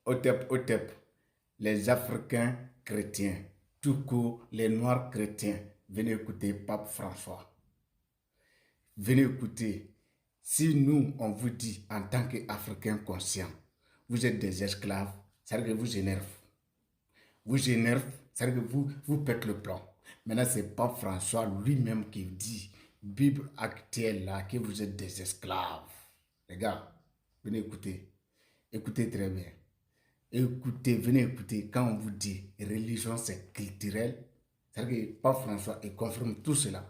Otep, les Africains chrétiens, tout court, les Noirs chrétiens, venez écouter Pape François. Venez écouter. Si nous, on vous dit en tant qu'Africains conscients, vous êtes des esclaves, ça veut dire que vous énerve. Vous énerve, ça veut dire que vous pète le plan. Maintenant, c'est Pape François lui-même qui dit, Bible actuelle là, que vous êtes des esclaves. Les gars, venez écouter. Écoutez très bien. Écoutez, venez écouter. Quand on vous dit religion, c'est culturel, c'est-à-dire que Pape François confirme tout cela.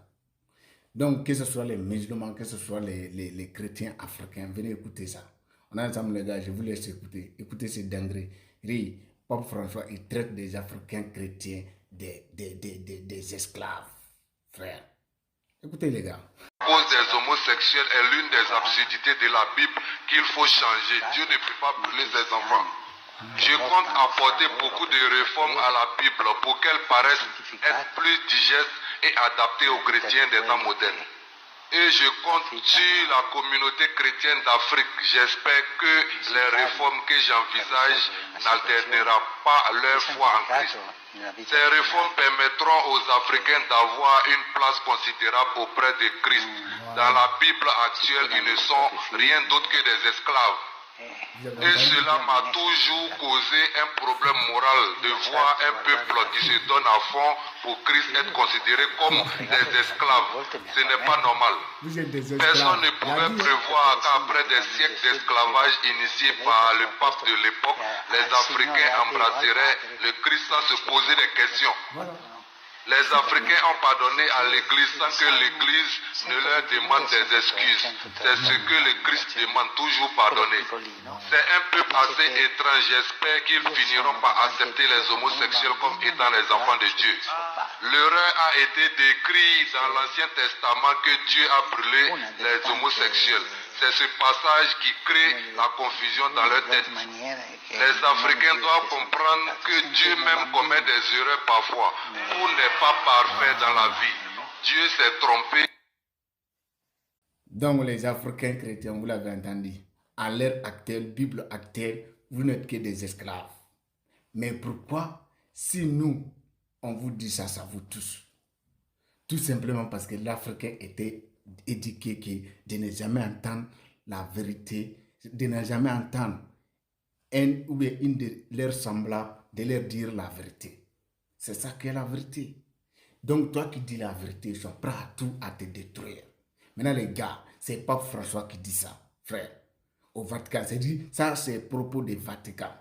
Donc, que ce soit les musulmans, que ce soit les chrétiens africains, venez écouter ça. On a ensemble les gars, je vous laisse écouter. Écoutez ces dingueries. Pape François, il traite des Africains chrétiens des esclaves, frère. Écoutez les gars. La cause des homosexuels est l'une des absurdités de la Bible qu'il faut changer. Dieu ne peut pas brûler ses enfants. Je compte apporter beaucoup de réformes à la Bible pour qu'elle paraisse être plus digeste et adaptée aux chrétiens des temps modernes. Et je compte sur la communauté chrétienne d'Afrique. J'espère que les réformes que j'envisage n'altéreront pas leur foi en Christ. Ces réformes permettront aux Africains d'avoir une place considérable auprès de Christ. Dans la Bible actuelle, ils ne sont rien d'autre que des esclaves. Et cela m'a toujours causé un problème moral de voir un peuple qui se donne à fond pour Christ être considéré comme des esclaves. Ce n'est pas normal. Personne ne pouvait prévoir qu'après des siècles d'esclavage initiés par le pape de l'époque, les Africains embrasseraient le Christ sans se poser des questions. Les Africains ont pardonné à l'Église sans que l'Église ne leur demande des excuses. C'est ce que le Christ demande, toujours pardonner. C'est un peuple assez étrange. J'espère qu'ils finiront par accepter les homosexuels comme étant les enfants de Dieu. L'erreur a été décrite dans l'Ancien Testament que Dieu a brûlé les homosexuels. C'est ce passage qui crée la confusion dans leur tête. Les Africains doivent comprendre que Dieu même commet des erreurs parfois. Tout n'est pas parfait dans la vie. Dieu s'est trompé. Donc les Africains chrétiens, vous l'avez entendu, à l'ère actuelle, Bible actuelle, vous n'êtes que des esclaves. Mais pourquoi, si nous, on vous dit ça, ça vous touche? Tout simplement parce que l'Africain était éduqué de ne jamais entendre la vérité, de ne jamais entendre une de leurs semblables, de leur dire la vérité. C'est ça qui est la vérité. Donc toi qui dis la vérité, ils sont prêts à tout à te détruire. Maintenant les gars, c'est Pape François qui dit ça, frère. Au Vatican, c'est dit, ça c'est propos du Vatican.